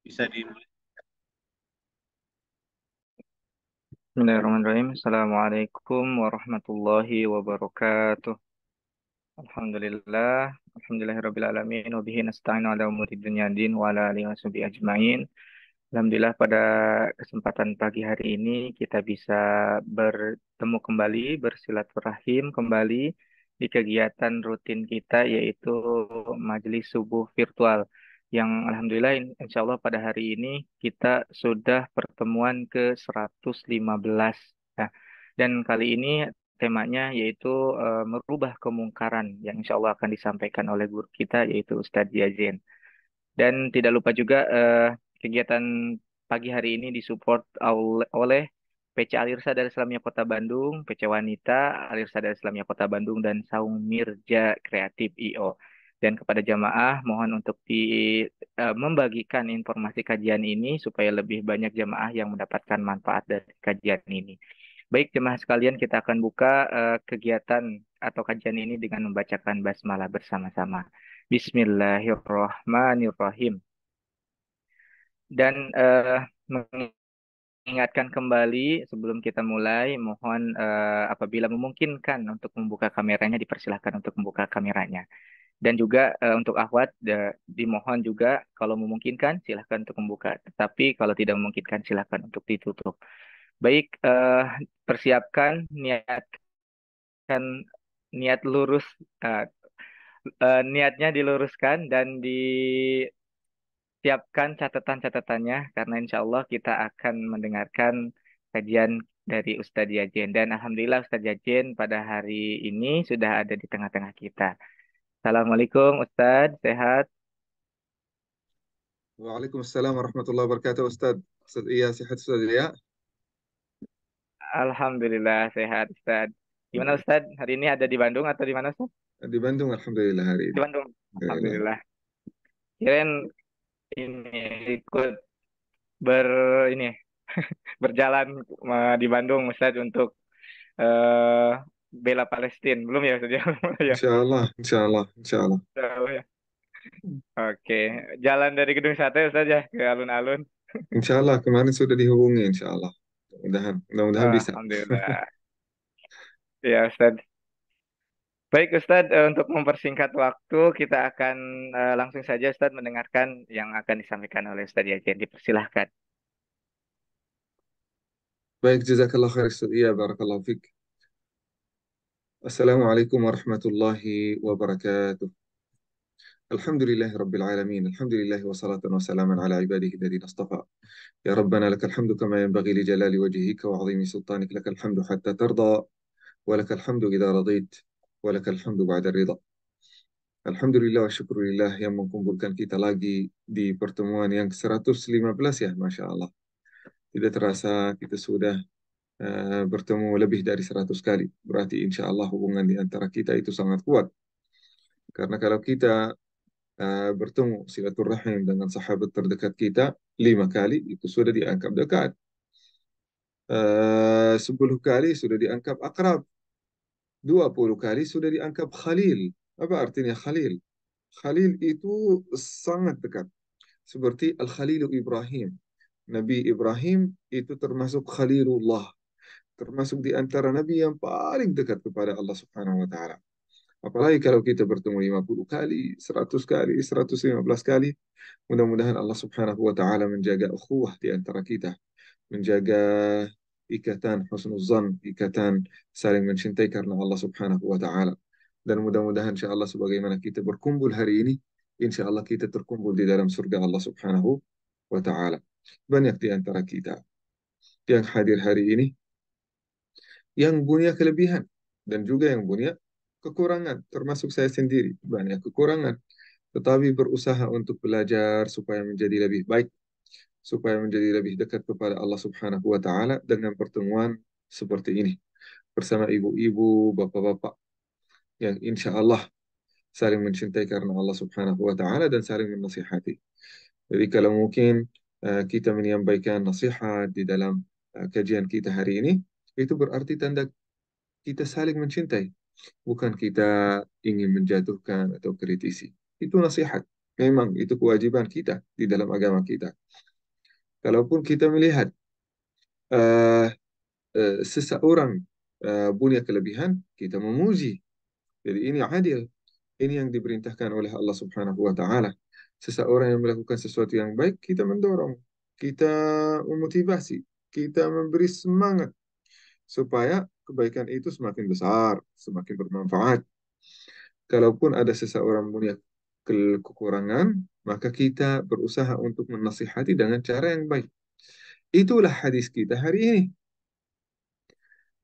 Bisa dimulai. Bismillahirrahmanirrahim. Assalamualaikum warahmatullahi wabarakatuh. Alhamdulillah. Alhamdulillahirrabbilalamin. Wabihi nasta'inu ala umuri dunya din wa ala alihi washabihi ajma'in. Alhamdulillah pada kesempatan pagi hari ini kita bisa bertemu kembali, bersilaturahim kembali di kegiatan rutin kita yaitu majelis subuh virtual yang Alhamdulillah insya Allah pada hari ini kita sudah pertemuan ke 115. Nah, dan kali ini temanya yaitu merubah kemungkaran yang insya Allah akan disampaikan oleh guru kita yaitu Ustadz Yazen. Dan tidak lupa juga kegiatan pagi hari ini disupport oleh PC Alirsa dari Islamia Kota Bandung, PC Wanita Alirsa dari Islamia Kota Bandung, dan Saung Mirja Kreatif IO. Dan kepada jamaah mohon untuk membagikan informasi kajian ini supaya lebih banyak jamaah yang mendapatkan manfaat dari kajian ini. Baik jemaah sekalian, kita akan buka kegiatan atau kajian ini dengan membacakan basmalah bersama-sama. Bismillahirrahmanirrahim. Dan mengingatkan kembali sebelum kita mulai, mohon apabila memungkinkan untuk membuka kameranya, dipersilahkan untuk membuka kameranya. Dan juga untuk akhwat, dimohon juga kalau memungkinkan silahkan untuk membuka. Tetapi kalau tidak memungkinkan silahkan untuk ditutup. Baik, persiapkan, niat lurus, eh, niatnya diluruskan dan siapkan catatan-catatannya karena insya Allah kita akan mendengarkan kajian dari Ustadz Yajen. Dan Alhamdulillah Ustadz Yajen pada hari ini sudah ada di tengah-tengah kita. Assalamualaikum Ustadz, sehat? Waalaikumsalam warahmatullahi wabarakatuh, Ustaz. Ustaz Iya, sehat Ustaz Iya. Alhamdulillah sehat Ustadz. Gimana Baik. Ustadz? Hari ini ada di Bandung atau di mana Ustadz? Di Bandung, Alhamdulillah hari Di ini. Bandung. Alhamdulillah. Alhamdulillah. Kirain ini ikut ber ini berjalan di Bandung Ustadz untuk eh bela Palestina. Belum ya Ustadz? Belum ya? Insya Allah, insya Allah, insya Allah. Tahu ya. Oke, jalan dari Gedung Sate Ustaz ya ke alun-alun. Insya Allah kemarin sudah dihubungi, insya Allah. Mudah-mudahan bisa. Alhamdulillah. Ya Ustaz. Baik Ustaz, untuk mempersingkat waktu kita akan langsung saja Ustaz mendengarkan yang akan disampaikan oleh Ustaz Yajen. Dipersilahkan. Baik, jazakallah khair Ustaz Iya, barakallahu fik. Assalamualaikum warahmatullahi wabarakatuh. Alhamdulillahi rabbil alamin. Alhamdulillahi wassalatu wassalamu ala ibadihi alladhina istafa. Ya Rabbana lakal hamdu kama yanbaghi li jalali wajhika wa 'azimi sultanik. Lakal hamdu hatta tarda. ولك الحمد إذا رضيت ولك الحمد بعد الرضا. Alhamdulillah wa syukurillah yang mengumpulkan kita lagi di pertemuan yang ke-115 ya, Masya Allah. Tidak terasa kita sudah bertemu lebih dari 100 kali. Berarti insya Allah hubungan di antara kita itu sangat kuat. Karena kalau kita bertemu silaturahim dengan sahabat terdekat kita 5 kali, itu sudah dianggap dekat. 10 kali sudah dianggap akrab. 20 kali sudah dianggap khalil. Apa artinya khalil? Khalil itu sangat dekat. Seperti Al-Khalilu Ibrahim. Nabi Ibrahim itu termasuk Khalilullah. Termasuk di antara Nabi yang paling dekat kepada Allah Subhanahu wa Ta'ala. Apalagi kalau kita bertemu 50 kali, 100 kali, 115 kali. Mudah-mudahan Allah Subhanahu wa Ta'ala menjaga ukhuwah di antara kita. Menjaga ikatan husnuzan, ikatan saling mencintai karena Allah Subhanahu wa Ta'ala. Dan mudah-mudahan insya Allah sebagaimana kita berkumpul hari ini, insya Allah kita terkumpul di dalam surga Allah Subhanahu wa Ta'ala. Banyak di antara kita yang hadir hari ini yang punya kelebihan dan juga yang punya kekurangan, termasuk saya sendiri. Banyak kekurangan, tetapi berusaha untuk belajar supaya menjadi lebih baik, supaya menjadi lebih dekat kepada Allah Subhanahu wa Ta'ala dengan pertemuan seperti ini bersama ibu-ibu, bapak-bapak yang insya Allah saling mencintai karena Allah Subhanahu wa Ta'ala dan saling menasihati. Jadi kalau mungkin kita menyampaikan nasihat di dalam kajian kita hari ini, itu berarti tanda kita saling mencintai, bukan kita ingin menjatuhkan atau kritisi. Itu nasihat. Memang itu kewajiban kita di dalam agama kita. Kalaupun kita melihat eh, seseorang punya kelebihan, kita memuji. Jadi ini adil. Ini yang diperintahkan oleh Allah Subhanahu wa taala. Seseorang yang melakukan sesuatu yang baik, kita mendorong, kita memotivasi, kita memberi semangat supaya kebaikan itu semakin besar, semakin bermanfaat. Kalaupun ada seseorang punya kekurangan, maka kita berusaha untuk menasihati dengan cara yang baik. Itulah hadis kita hari ini.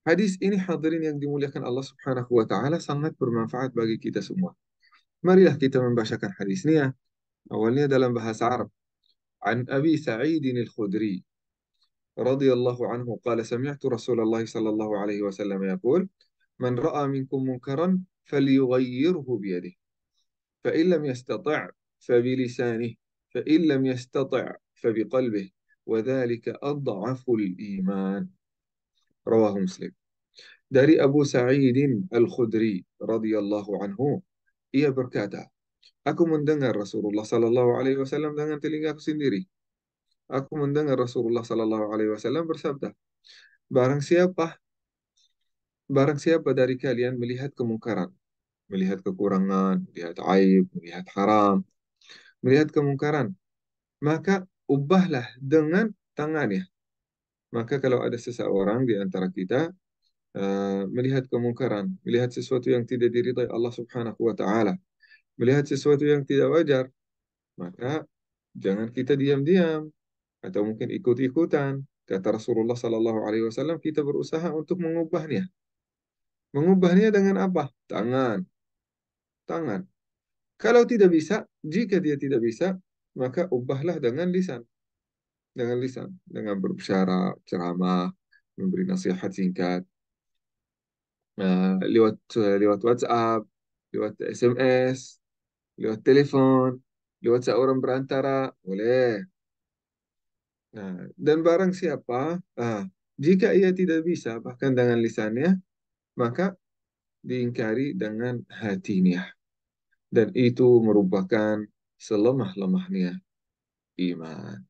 Hadis ini hadirin yang dimuliakan Allah Subhanahu wa taala sangat bermanfaat bagi kita semua. Marilah kita membacakan hadis ini ya. Awalnya dalam bahasa Arab. An Abi Sa'id al-Khudri radhiyallahu anhu qala sami'tu Rasulullah sallallahu alaihi wasallam yaqul man ra'a minkum munkaran falyughayyirhu biyadihi fa in lam yastati' fa bilisanihi fa in lam yastati' fa biqalbihi wa dhalika adhafu al-iman. Rawahu Muslim. Dari Abu Sa'idin Al-Khudri radhiyallahu anhu, ia berkata, aku mendengar Rasulullah sallallahu alaihi wasallam dengan telingaku sendiri. Aku mendengar Rasulullah sallallahu alaihi wasallam bersabda, barang siapa barang siapa dari kalian melihat kemungkaran, melihat kekurangan, melihat aib, melihat haram, melihat kemungkaran, maka ubahlah dengan tangannya. Maka kalau ada seseorang di antara kita melihat kemungkaran, melihat sesuatu yang tidak diridhai Allah Subhanahu wa taala, melihat sesuatu yang tidak wajar, maka jangan kita diam-diam atau mungkin ikut-ikutan. Kata Rasulullah Sallallahu Alaihi Wasallam, kita berusaha untuk mengubahnya. Mengubahnya dengan apa? Tangan, tangan. Kalau tidak bisa, jika dia tidak bisa, maka ubahlah dengan lisan, dengan berbicara, ceramah, memberi nasihat singkat, lewat lewat WhatsApp, lewat SMS, lewat telepon, lewat seorang berantara, boleh. Nah, dan barang siapa, jika ia tidak bisa, bahkan dengan lisannya, maka diingkari dengan hatinya. Dan itu merupakan selemah-lemahnya iman.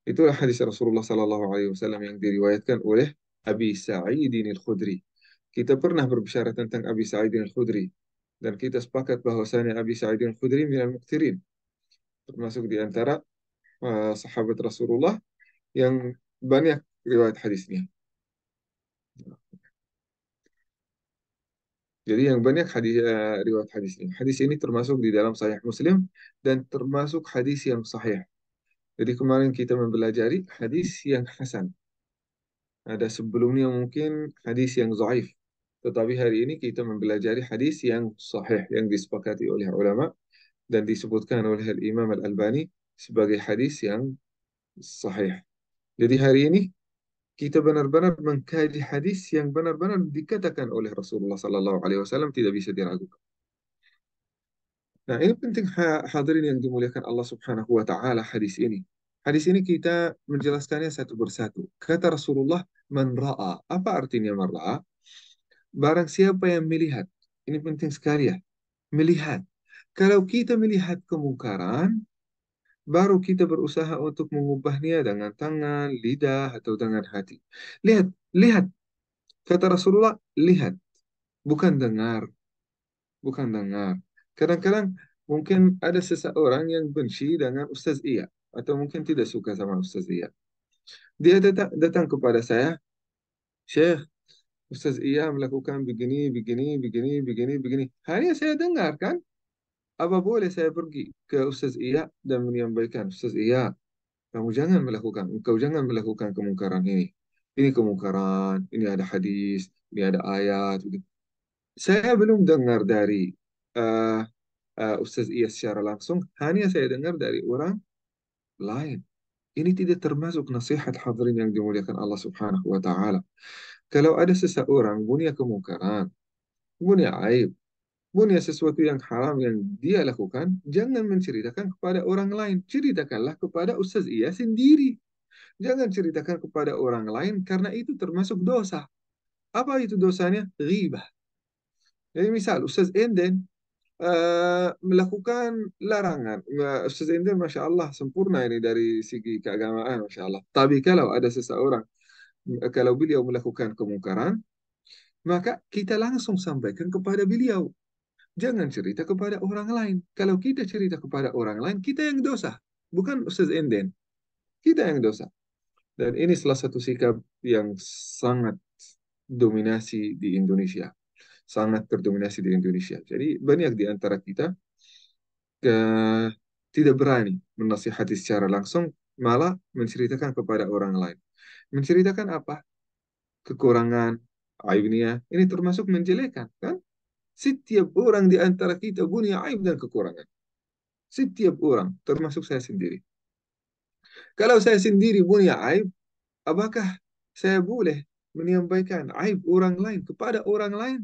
Itulah hadis Rasulullah Sallallahu Alaihi Wasallam yang diriwayatkan oleh Abi Sa'idin Al-Khudri. Kita pernah berbicara tentang Abi Sa'idin Al-Khudri. Dan kita sepakat bahwasanya Abi Sa'idin Al-Khudri minal muqtirin. Termasuk di antara sahabat Rasulullah yang banyak riwayat hadisnya. Jadi yang banyak riwayat hadis ini. Hadis ini termasuk di dalam Sahih Muslim dan termasuk hadis yang sahih. Jadi kemarin kita mempelajari hadis yang hasan. Ada sebelumnya mungkin hadis yang zaif. Tetapi hari ini kita mempelajari hadis yang sahih yang disepakati oleh ulama dan disebutkan oleh Imam Al-Albani sebagai hadis yang sahih. Jadi hari ini kita benar-benar mengkaji hadis yang benar-benar dikatakan oleh Rasulullah Sallallahu Alaihi Wasallam tidak bisa diragukan. Nah, ini penting hadirin yang dimuliakan Allah Subhanahu wa taala hadis ini. Hadis ini kita menjelaskannya satu persatu. Kata Rasulullah, "Man ra'a." Apa artinya man ra'a? Barang siapa yang melihat. Ini penting sekali ya. Melihat. Kalau kita melihat kemungkaran, baru kita berusaha untuk mengubahnya dengan tangan, lidah, atau dengan hati. Lihat, lihat. Kata Rasulullah, lihat. Bukan dengar. Bukan dengar. Kadang-kadang mungkin ada seseorang yang benci dengan Ustaz Iya atau mungkin tidak suka sama Ustaz Iya. Dia datang kepada saya, Syekh, Ustaz Iya melakukan begini, begini, begini, begini, begini. Hanya saya dengar kan? Apa boleh saya pergi ke Ustaz Iya dan menyampaikan, Ustaz Iya, kamu jangan melakukan, engkau jangan melakukan kemungkaran ini. Ini kemungkaran, ini ada hadis, ini ada ayat. Begitu. Saya belum dengar dari uh, Ustaz Iyas secara langsung, hanya saya dengar dari orang lain. Ini tidak termasuk nasihat hadirin yang dimuliakan Allah Subhanahu wa taala. Kalau ada seseorang punya kemungkaran, punya aib, punya sesuatu yang haram yang dia lakukan, jangan menceritakan kepada orang lain. Ceritakanlah kepada Ustaz Iyas sendiri. Jangan ceritakan kepada orang lain karena itu termasuk dosa. Apa itu dosanya? Ghibah. Jadi misal Ustaz Enden melakukan larangan. Ustaz Indah, Masya Allah, sempurna ini dari segi keagamaan, Masya Allah. Tapi kalau ada seseorang, kalau beliau melakukan kemungkaran, maka kita langsung sampaikan kepada beliau. Jangan cerita kepada orang lain. Kalau kita cerita kepada orang lain, kita yang dosa. Bukan Ustaz Enden. Kita yang dosa. Dan ini salah satu sikap yang sangat dominasi di Indonesia. Sangat terdominasi di Indonesia. Jadi banyak di antara kita tidak berani menasihati secara langsung, malah menceritakan kepada orang lain. Menceritakan apa? Kekurangan, aibnya. Ini termasuk menjelekan, kan? Setiap orang di antara kita punya aib dan kekurangan. Setiap orang, termasuk saya sendiri. Kalau saya sendiri punya aib, apakah saya boleh menyampaikan aib orang lain kepada orang lain?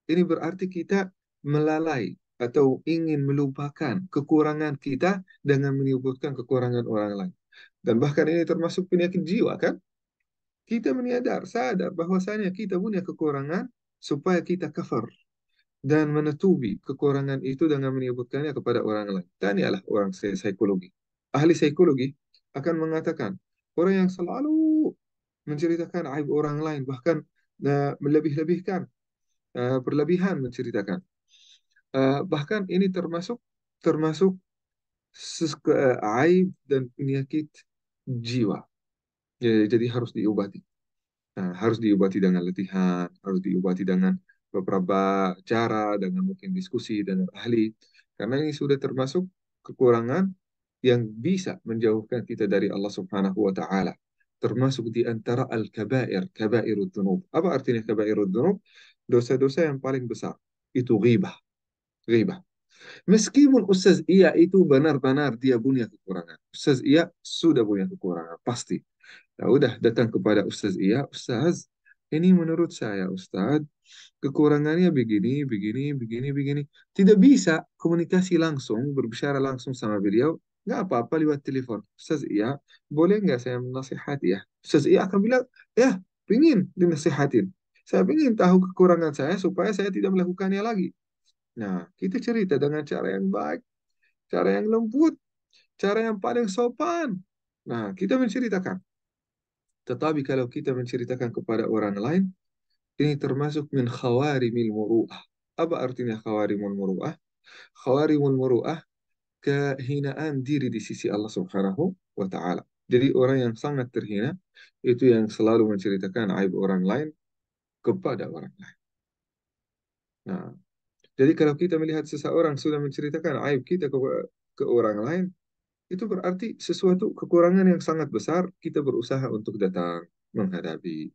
Ini berarti kita melalai atau ingin melupakan kekurangan kita dengan menyebutkan kekurangan orang lain. Dan bahkan ini termasuk penyakit jiwa, kan? Kita sadar bahwasanya kita punya kekurangan supaya kita cover dan menutupi kekurangan itu dengan menyebutkannya kepada orang lain. Tanyalah orang psikologi. Ahli psikologi akan mengatakan orang yang selalu menceritakan aib orang lain, bahkan melebih-lebihkan, berlebihan menceritakan. Bahkan ini termasuk aib dan penyakit jiwa. Jadi harus diobati. Nah, harus diobati dengan latihan, harus diobati dengan beberapa cara, dengan mungkin diskusi dengan ahli. Karena ini sudah termasuk kekurangan yang bisa menjauhkan kita dari Allah Subhanahu wa taala. Termasuk di antara al-kabair, kabairud dzunub. Apa artinya kabairud dzunub? Dosa-dosa yang paling besar. Itu ghibah, ghibah. Meskipun Ustaz Iya itu benar-benar dia punya kekurangan. Ustaz Iya sudah punya kekurangan, pasti. Ya udah datang kepada Ustaz Iya, Ustaz, ini menurut saya Ustaz, kekurangannya begini, begini, begini, begini. Tidak bisa komunikasi langsung, berbicara langsung sama beliau. Nggak apa-apa lewat telepon. Ustaz Iya, boleh nggak saya menasihati ya? Ustaz Iya akan bilang, ya, pingin dinasihatin. Saya ingin tahu kekurangan saya supaya saya tidak melakukannya lagi. Nah, kita cerita dengan cara yang baik, cara yang lembut, cara yang paling sopan. Nah, kita menceritakan. Tetapi kalau kita menceritakan kepada orang lain, ini termasuk min khawarimil muru'ah. Apa artinya khawarimul muru'ah? Khawarimul muru'ah, kehinaan diri di sisi Allah Subhanahu wa Ta'ala. Jadi orang yang sangat terhina itu yang selalu menceritakan aib orang lain kepada orang lain. Nah, jadi kalau kita melihat seseorang sudah menceritakan aib kita ke orang lain, itu berarti sesuatu kekurangan yang sangat besar, kita berusaha untuk datang menghadapi.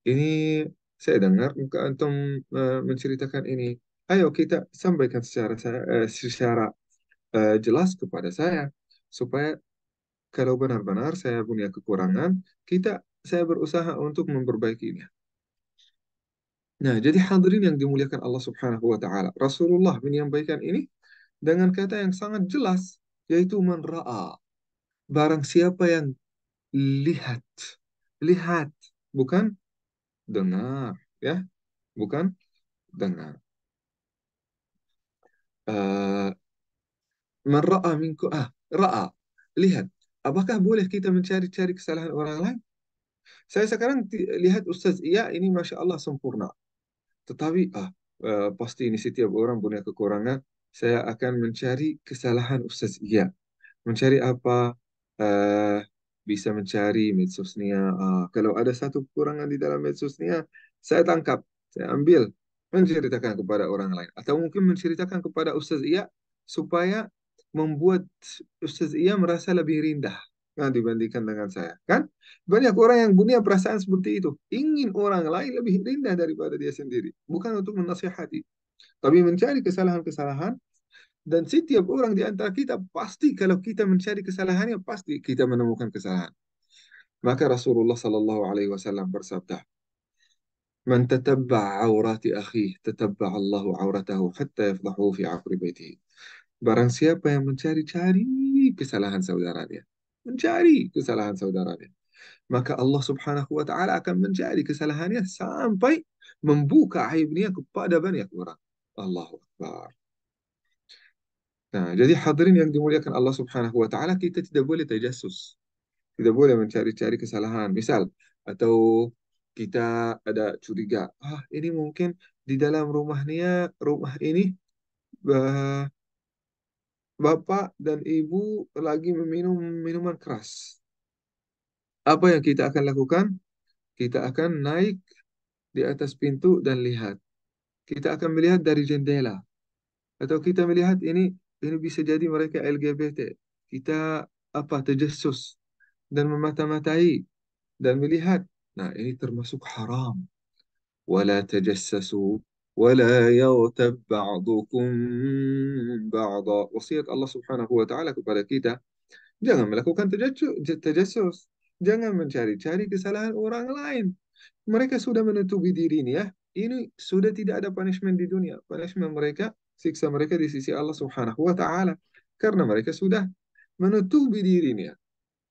Ini saya dengar muka antum menceritakan ini. Ayo kita sampaikan secara jelas kepada saya supaya kalau benar-benar saya punya kekurangan, saya berusaha untuk memperbaikinya. Nah, jadi hadirin yang dimuliakan Allah Subhanahu wa taala, Rasulullah menyampaikan ini dengan kata yang sangat jelas, yaitu man ra'a. Barang siapa yang lihat, lihat, bukan dengar, ya, bukan dengar. Eh, Man ra'a minku, ra'a, lihat. Apakah boleh kita mencari-cari kesalahan orang lain? Saya sekarang lihat Ustaz Iya ini Masya Allah sempurna. Tetapi pasti ini setiap orang punya kekurangan. Saya akan mencari kesalahan Ustaz Iya. Mencari apa? Eh, Bisa mencari medsosnya. Kalau ada satu kekurangan di dalam medsosnya, saya tangkap, saya ambil, menceritakan kepada orang lain. Atau mungkin menceritakan kepada Ustaz Iya supaya membuat Ustaz Iya merasa lebih rendah dibandingkan dengan saya. Kan? Banyak orang yang punya perasaan seperti itu. Ingin orang lain lebih rendah daripada dia sendiri. Bukan untuk menasihati. Tapi mencari kesalahan-kesalahan dan setiap orang di antara kita pasti kalau kita mencari kesalahannya pasti kita menemukan kesalahan. Maka Rasulullah Sallallahu Alaihi Wasallam bersabda, "Man tatabba aurati akhihi, tatabba Allahu auratahu hatta yafdahu fi aqri baitihi." Barang siapa yang mencari-cari kesalahan saudaranya, mencari kesalahan saudaranya, maka Allah Subhanahu wa taala akan mencari kesalahannya sampai membuka aibnya kepada banyak orang. Allahu Akbar. Nah, jadi hadirin yang dimuliakan Allah Subhanahu wa taala, kita tidak boleh tajassus. Tidak boleh mencari-cari kesalahan. Misal, atau kita ada curiga, ini mungkin di dalam rumah ini bapak dan ibu lagi meminum minuman keras. Apa yang kita akan lakukan? Kita akan naik di atas pintu dan lihat. Kita akan melihat dari jendela. Atau kita melihat ini bisa jadi mereka LGBT. Kita tajassus dan memata-matai dan melihat. Nah, ini termasuk haram. Wala tajassasu wala yaghtab ba'dukum ba'da. Wasiat Allah Subhanahu wa taala kepada kita, jangan melakukan tajassus. Jangan mencari-cari kesalahan orang lain. Mereka sudah menutupi dirinya. Ini sudah tidak ada punishment di dunia. Punishment mereka, siksa mereka di sisi Allah Subhanahu wa taala. Karena mereka sudah menutupi dirinya.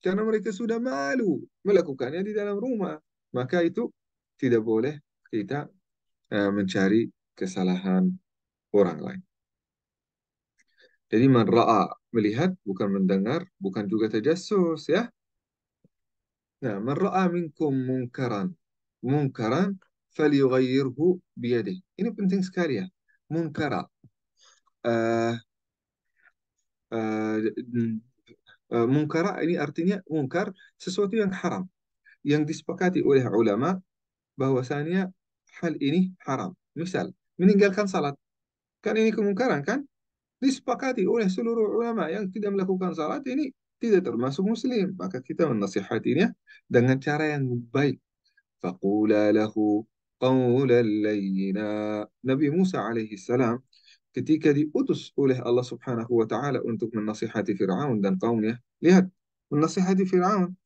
Karena mereka sudah malu melakukannya di dalam rumah. Maka itu tidak boleh kita mencari kesalahan orang lain. Jadi man ra'a, melihat, bukan mendengar, bukan juga tajassus ya. Nah, man ra'a minkum munkaran falyughayyirhu biyadihi. Ini penting sekali ya. Munkara. Uh, uh, Munkara ini artinya munkar, sesuatu yang haram, yang disepakati oleh ulama bahwasanya hal ini haram. Misal, meninggalkan salat. Kan ini kemungkaran kan? Disepakati oleh seluruh ulama yang tidak melakukan salat ini tidak termasuk muslim. Maka kita menasihatinya dengan cara yang baik. Faqula lahu qawlan layyina. Nabi Musa alaihi salam ketika diutus oleh Allah Subhanahu wa taala untuk menasihati Firaun dan kaumnya, lihat, menasihati Firaun.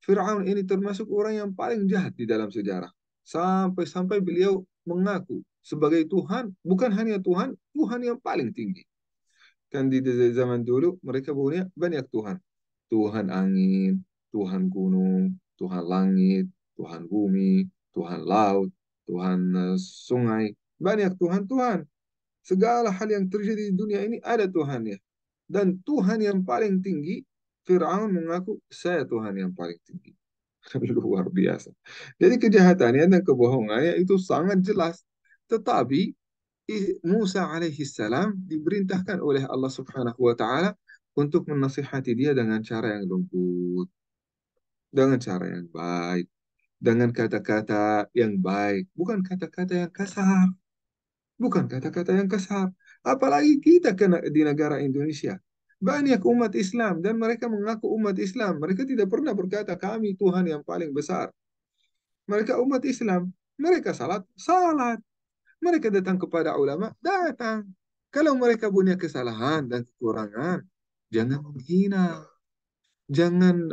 Firaun ini termasuk orang yang paling jahat di dalam sejarah. Sampai-sampai beliau mengaku sebagai Tuhan, bukan hanya Tuhan, Tuhan yang paling tinggi. Kan di zaman dulu mereka punya banyak Tuhan. Tuhan angin, Tuhan gunung, Tuhan langit, Tuhan bumi, Tuhan laut, Tuhan sungai. Banyak Tuhan-Tuhan. Segala hal yang terjadi di dunia ini ada Tuhannya. Dan Tuhan yang paling tinggi, Fir'aun mengaku, saya Tuhan yang paling tinggi. Luar biasa. Jadi kejahatannya dan kebohongannya itu sangat jelas. Tetapi Musa alaihi salam diperintahkan oleh Allah Subhanahu wa taala untuk menasihati dia dengan cara yang lembut, dengan cara yang baik, dengan kata-kata yang baik, bukan kata-kata yang kasar, bukan kata-kata yang kasar. Apalagi kita kena di negara Indonesia. Banyak umat Islam dan mereka mengaku umat Islam. Mereka tidak pernah berkata kami Tuhan yang paling besar. Mereka umat Islam. Mereka salat, salat. Mereka datang kepada ulama, datang. Kalau mereka punya kesalahan dan kekurangan, jangan menghina, jangan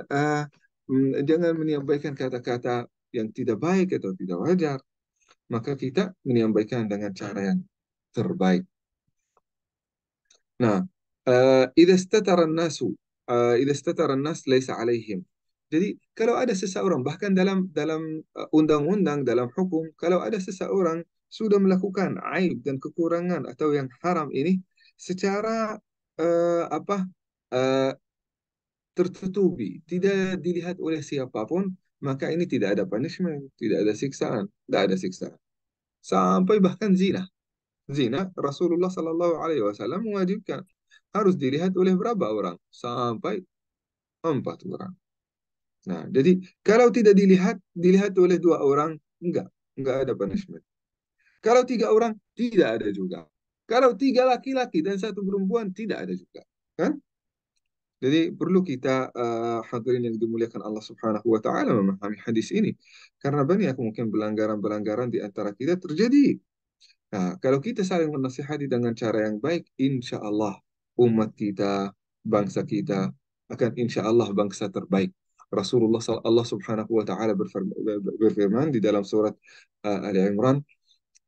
menyampaikan kata-kata yang tidak baik atau tidak wajar. Maka kita menyampaikan dengan cara yang terbaik. Nah, إذا استتر الناس إذا استتر الناس ليس عليهم. Jadi kalau ada seseorang, bahkan dalam undang-undang, dalam hukum, kalau ada seseorang sudah melakukan aib dan kekurangan atau yang haram ini secara uh, apa uh, tertutupi, tidak dilihat oleh siapapun, maka ini tidak ada punishment, tidak ada siksaan, tidak ada siksaan. Sampai bahkan zina. Zina, Rasulullah Sallallahu Alaihi Wasallam mewajibkan harus dilihat oleh berapa orang? Sampai 4 orang. Nah, jadi kalau tidak dilihat oleh 2 orang, enggak ada punishment. Kalau 3 orang, tidak ada juga. Kalau 3 laki-laki dan 1 perempuan, tidak ada juga. Kan? Jadi perlu kita hadirin yang dimuliakan Allah Subhanahu wa taala memahami hadis ini karena banyak mungkin pelanggaran-pelanggaran di antara kita terjadi. Nah, kalau kita saling menasihati dengan cara yang baik, insya Allah umat kita, bangsa kita akan insya Allah bangsa terbaik. Allah Subhanahu wa taala berfirman di dalam surat Ali Imran,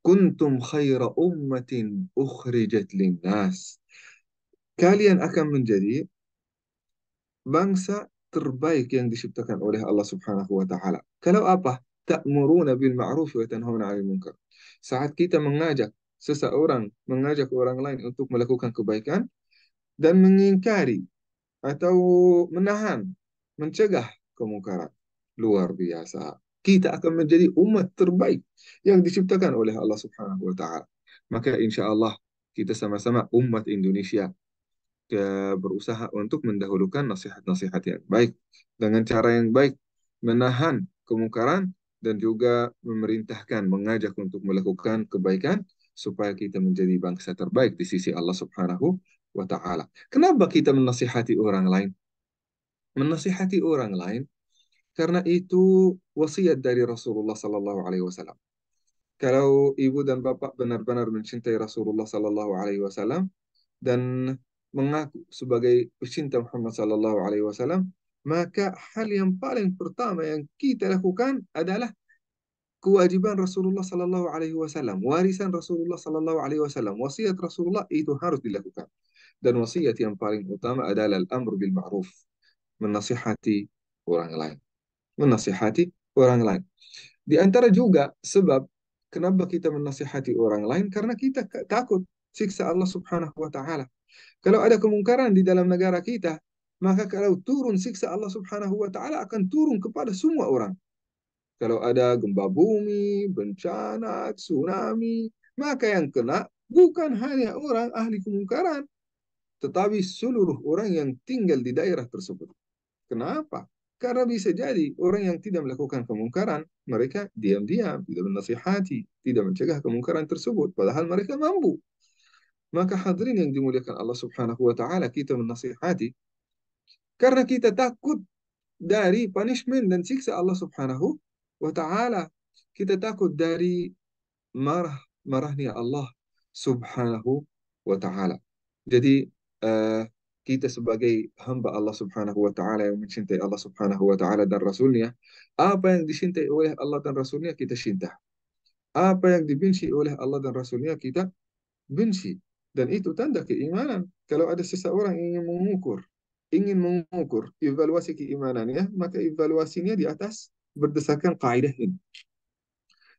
"Kuntum khaira ummatin ukhrijat linnas." Kalian akan menjadi bangsa terbaik yang diciptakan oleh Allah Subhanahu wa taala. Kalau apa? Ta'muruna bil ma'ruf wa tanhauna 'anil munkar. Saat kita mengajak orang lain untuk melakukan kebaikan, dan mengingkari atau menahan, mencegah kemungkaran. Luar biasa. Kita akan menjadi umat terbaik yang diciptakan oleh Allah Subhanahu wa taala. Maka insya Allah kita sama-sama umat Indonesia berusaha untuk mendahulukan nasihat-nasihat yang baik dengan cara yang baik, menahan kemungkaran dan juga memerintahkan, mengajak untuk melakukan kebaikan supaya kita menjadi bangsa terbaik di sisi Allah Subhanahu wa taala. Kenapa kita menasihati orang lain? Menasihati orang lain karena itu wasiat dari Rasulullah sallallahu alaihi wasallam. Kalau ibu dan bapak benar-benar mencintai Rasulullah sallallahu alaihi wasallam dan mengaku sebagai pecinta Muhammad sallallahu alaihi wasallam, maka hal yang paling pertama yang kita lakukan adalah kewajiban Rasulullah sallallahu alaihi wasallam, warisan Rasulullah sallallahu alaihi wasallam, wasiat Rasulullah itu harus dilakukan. Dan wasiat yang paling utama adalah al-amr bil ma'ruf, menasihati orang lain, menasihati orang lain. Di antara juga sebab kenapa kita menasihati orang lain karena kita takut siksa Allah Subhanahu wa taala. Kalau ada kemungkaran di dalam negara kita, maka kalau turun siksa Allah Subhanahu wa taala akan turun kepada semua orang. Kalau ada gempa bumi, bencana, tsunami, maka yang kena bukan hanya orang ahli kemungkaran, tetapi seluruh orang yang tinggal di daerah tersebut. Kenapa? Karena bisa jadi orang yang tidak melakukan kemungkaran, mereka diam-diam, tidak menasihati, tidak mencegah kemungkaran tersebut, padahal mereka mampu. Maka hadirin yang dimuliakan Allah Subhanahu wa taala, kita menasihati karena kita takut dari punishment dan siksa Allah Subhanahu wa taala. Kita takut dari marahnya Allah Subhanahu wa taala. Jadi eh, kita sebagai hamba Allah Subhanahu wa taala yang mencintai Allah Subhanahu wa taala dan Rasulnya, apa yang dicintai oleh Allah dan Rasulnya kita cinta. Apa yang dibenci oleh Allah dan Rasulnya kita benci. Dan itu tanda keimanan. Kalau ada seseorang yang ingin mengukur evaluasi keimanannya, maka evaluasinya di atas berdasarkan kaidah ini.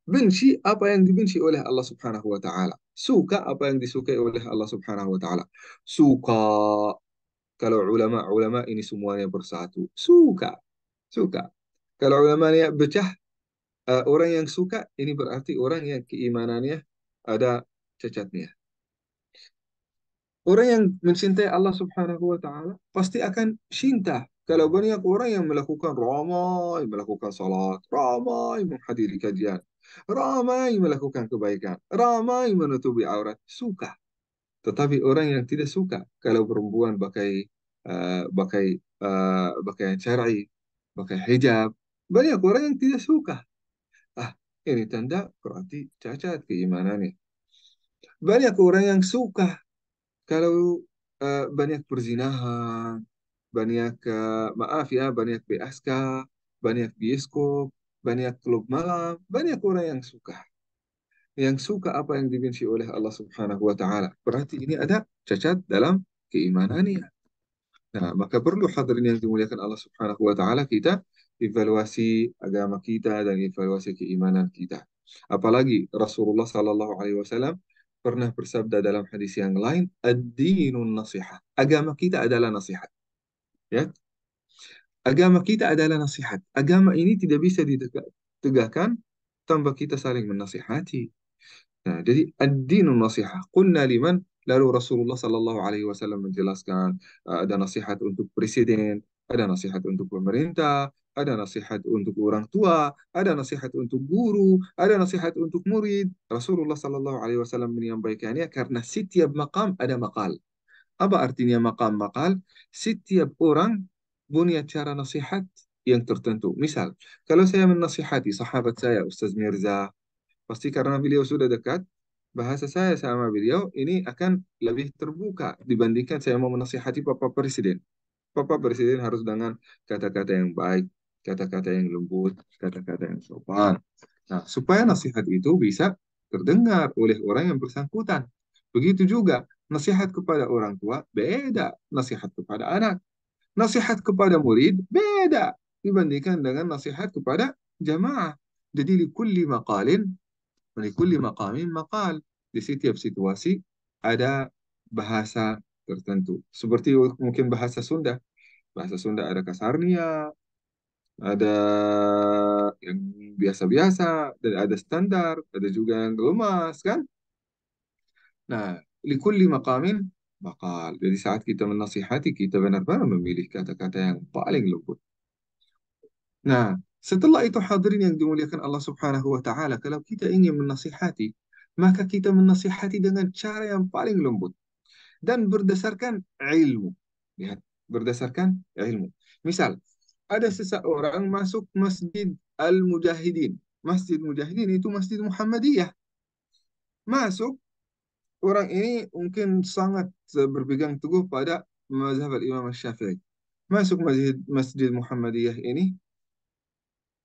Benci apa yang dibenci oleh Allah Subhanahu wa taala. Suka apa yang disukai oleh Allah Subhanahu wa taala. Suka kalau ulama-ulama ini semuanya bersatu. Suka, suka. Kalau ulamanya pecah, orang yang suka ini berarti orang yang keimanannya ada cacatnya. Orang yang mencintai Allah Subhanahu wa taala pasti akan cinta. Kalau banyak orang yang melakukan ramai melakukan salat, ramai menghadiri kajian, ramai melakukan kebaikan, ramai menutupi aurat, suka. Tetapi orang yang tidak suka kalau perempuan pakai pakaian syar'i, pakai hijab, banyak orang yang tidak suka. Ah, ini tanda berarti cacat keimanannya. Banyak orang yang suka kalau banyak perzinahan, banyak maaf ya, banyak PSK, banyak bioskop, banyak klub malam, banyak orang yang suka. Yang suka apa yang dibenci oleh Allah Subhanahu wa taala. Berarti ini ada cacat dalam keimanannya. Nah, maka perlu hadirin yang dimuliakan Allah Subhanahu wa taala kita evaluasi agama kita dan evaluasi keimanan kita. Apalagi Rasulullah sallallahu alaihi wasallam pernah bersabda dalam hadis yang lain, "Ad-dinun nasihat." Agama kita adalah nasihat, ya. Agama kita adalah nasihat. Agama ini tidak bisa ditegakkan tanpa kita saling menasihati. Nah, jadi ad-dinu nasihah. Qulna liman? Lalu Rasulullah Sallallahu Alaihi Wasallam menjelaskan ada nasihat untuk presiden, ada nasihat untuk pemerintah, ada nasihat untuk orang tua, ada nasihat untuk guru, ada nasihat untuk murid. Rasulullah Sallallahu Alaihi Wasallam menyampaikannya karena setiap makam ada makal. Apa artinya makam makal? Setiap orang punya cara nasihat yang tertentu. Misal, kalau saya menasihati sahabat saya, Ustaz Mirza, pasti karena beliau sudah dekat, bahasa saya sama beliau ini akan lebih terbuka dibandingkan saya mau menasihati Bapak Presiden. Bapak Presiden harus dengan kata-kata yang baik, kata-kata yang lembut, kata-kata yang sopan. Nah, supaya nasihat itu bisa terdengar oleh orang yang bersangkutan. Begitu juga nasihat kepada orang tua beda, nasihat kepada anak, nasihat kepada murid beda dibandingkan dengan nasihat kepada jamaah. Jadi likulli maqalin likulli maqamin maqal. Di setiap situasi ada bahasa tertentu. Seperti mungkin bahasa Sunda. Bahasa Sunda ada kasarnya, ada yang biasa-biasa, dan ada standar, ada juga yang gemas, kan? Nah, likulli maqamin maqal. Jadi saat kita menasihati, kita benar-benar memilih kata-kata yang paling lembut. Nah, setelah itu hadirin yang dimuliakan Allah Subhanahu wa taala, kalau kita ingin menasihati, maka kita menasihati dengan cara yang paling lembut dan berdasarkan ilmu. Lihat, berdasarkan ilmu. Misal, ada seseorang masuk Masjid Al-Mujahidin. Masjid Mujahidin itu Masjid Muhammadiyah. Masuk, orang ini mungkin sangat berpegang teguh pada mazhab Imam Syafi'i. Masuk Masjid Muhammadiyah ini,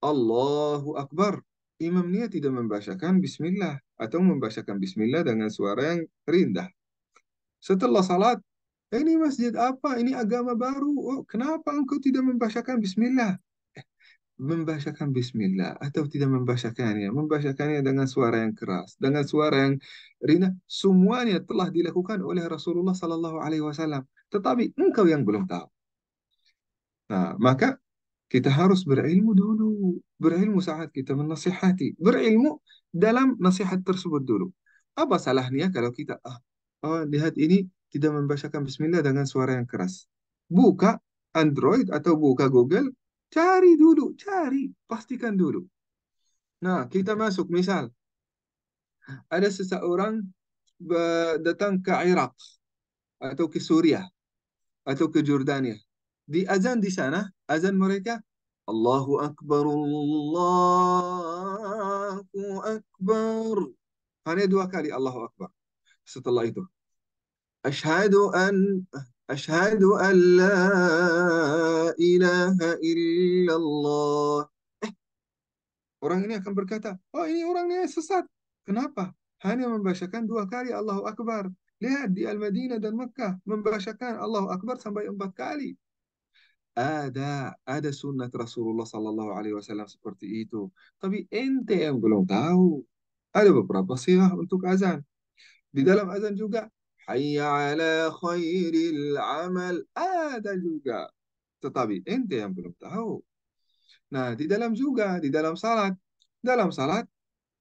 Allahu Akbar. Imamnya tidak membacakan Bismillah atau membacakan Bismillah dengan suara yang rendah. Setelah salat, ini masjid apa? Ini agama baru. Oh, kenapa engkau tidak membacakan Bismillah? Membacakan Bismillah atau tidak membacakannya? Membacakannya dengan suara yang keras, dengan suara yang rendah. Semuanya telah dilakukan oleh Rasulullah Sallallahu Alaihi Wasallam. Tetapi engkau yang belum tahu. Nah, maka kita harus berilmu dulu. Berilmu saat kita menasihati. Berilmu dalam nasihat tersebut dulu. Apa salahnya kalau kita, oh, lihat ini tidak membacakan bismillah dengan suara yang keras. Buka Android atau buka Google, cari dulu, cari, pastikan dulu. Nah, kita masuk, misal, ada seseorang datang ke Irak atau ke Suriah atau ke Jordania. Di azan di sana, azan mereka Allahu Akbar, Allahu Akbar. Hanya dua kali Allahu Akbar. Setelah itu, Ashhadu an Ashhadu an la ilaha illallah. Orang ini akan berkata, oh ini orangnya sesat. Kenapa? Hanya membacakan dua kali Allahu Akbar. Lihat di Al-Madinah dan Makkah membacakan Allahu Akbar sampai 4 kali. Ada sunnah Rasulullah Sallallahu Alaihi Wasallam seperti itu. Tapi ente yang belum tahu. Ada beberapa sirah untuk azan. Di dalam azan juga, Hayya ala khairil amal. Ada juga. Tetapi ente yang belum tahu. Nah, di dalam juga, di dalam salat. Dalam salat,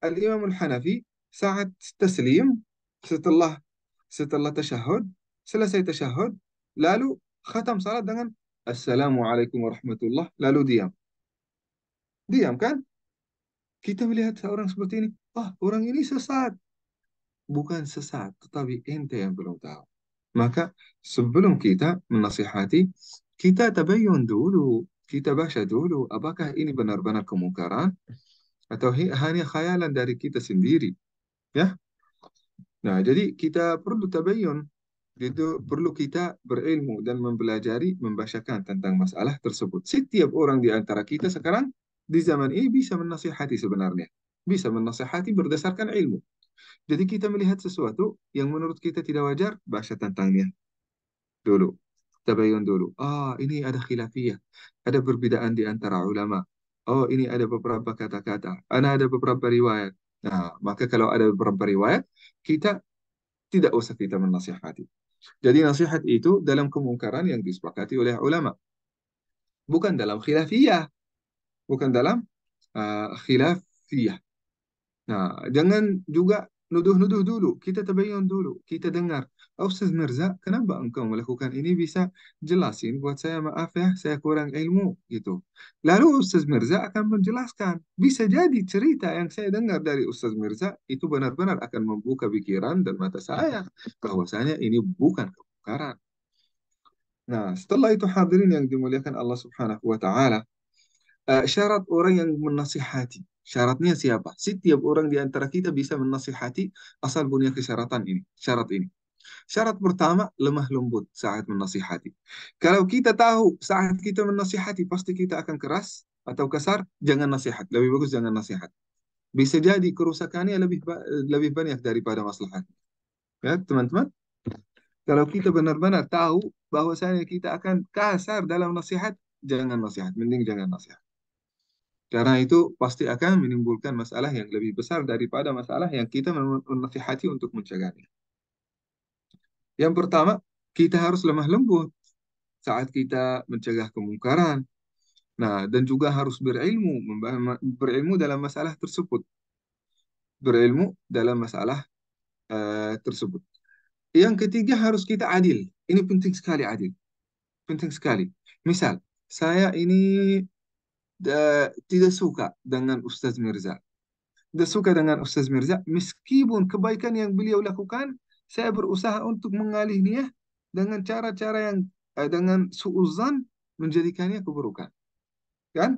Al-Imam Al-Hanafi saat taslim, setelah setelah tasyahud, selesai tasyahud, lalu khatam salat dengan Assalamualaikum warahmatullah, lalu diam. Diam kan? Kita melihat seorang seperti ini, orang ini sesat. Bukan sesat, tetapi ente yang belum tahu. Maka sebelum kita menasihati, kita tabayyun dulu, kita baca dulu, apakah ini benar-benar kemungkaran atau hanya khayalan dari kita sendiri. Ya, nah jadi kita perlu tabayyun, itu perlu kita berilmu dan mempelajari, membacakan tentang masalah tersebut. Setiap orang di antara kita sekarang di zaman ini bisa menasihati sebenarnya. Bisa menasihati berdasarkan ilmu. Jadi kita melihat sesuatu yang menurut kita tidak wajar, baca tentangnya dulu. Tabayun dulu. Ini ada khilafiyah. Ada perbedaan di antara ulama. Oh, ini ada beberapa kata-kata. Ada beberapa riwayat. Nah, maka kalau ada beberapa riwayat, kita tidak usah kita menasihati. Jadi nasihat itu dalam kemungkaran yang disepakati oleh ulama. Bukan dalam khilafiyah. Bukan dalam khilafiyah. Nah, jangan juga nuduh-nuduh dulu. Kita tabayun dulu. Kita dengar. Ustaz Mirza, kenapa engkau melakukan ini? Bisa jelasin buat saya, maaf ya, saya kurang ilmu. Gitu. Lalu Ustaz Mirza akan menjelaskan. Bisa jadi cerita yang saya dengar dari Ustaz Mirza itu benar-benar akan membuka pikiran dan mata saya. Bahwasanya ini bukan kemungkaran. Nah, setelah itu hadirin yang dimuliakan Allah Subhanahu wa taala, syarat orang yang menasihati. Syaratnya siapa? Setiap orang di antara kita bisa menasihati asal punya kesyaratan ini, syarat ini. Syarat pertama, lemah lembut saat menasihati. Kalau kita tahu saat kita menasihati pasti kita akan keras atau kasar, jangan nasihat. Lebih bagus jangan nasihat. Bisa jadi kerusakannya lebih banyak daripada maslahat. Ya, teman-teman. Kalau kita benar-benar tahu bahwasanya kita akan kasar dalam nasihat, jangan nasihat. Mending jangan nasihat. Karena itu pasti akan menimbulkan masalah yang lebih besar daripada masalah yang kita menasihati untuk mencegahnya. Yang pertama, Kita harus lemah lembut saat kita mencegah kemungkaran. Nah, dan juga harus berilmu, berilmu dalam masalah tersebut. Berilmu dalam masalah tersebut. Yang ketiga harus kita adil. Ini penting sekali adil. Penting sekali. Misal, saya ini tidak suka dengan Ustaz Mirza. Tidak suka dengan Ustaz Mirza, meskipun kebaikan yang beliau lakukan, saya berusaha untuk mengalihnya dengan cara-cara yang dengan suuzan menjadikannya keburukan. Kan?